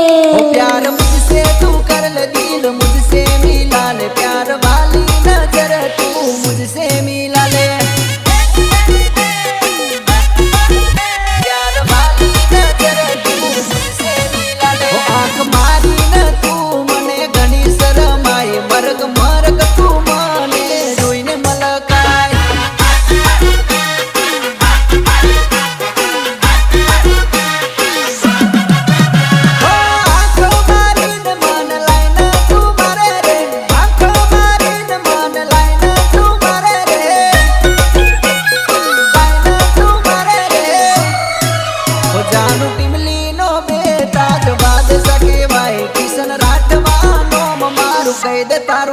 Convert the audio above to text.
ओ प्यार मुझसे तू कर ले दिल मुझसे मिला ले, प्यार वाली नजर तू मुझसे मिला ले, प्यार वाली नजर तू मुझसे मिला ले। ओ आंख मारी न तू मने घणी शरमाई, मरग मरग तू मने જોઈને મલકાય। જાનુ ટીમલી નો બેટા જવાદ સકે ભાઈ કિશન રાઠવાનો મારું કહી દે તારું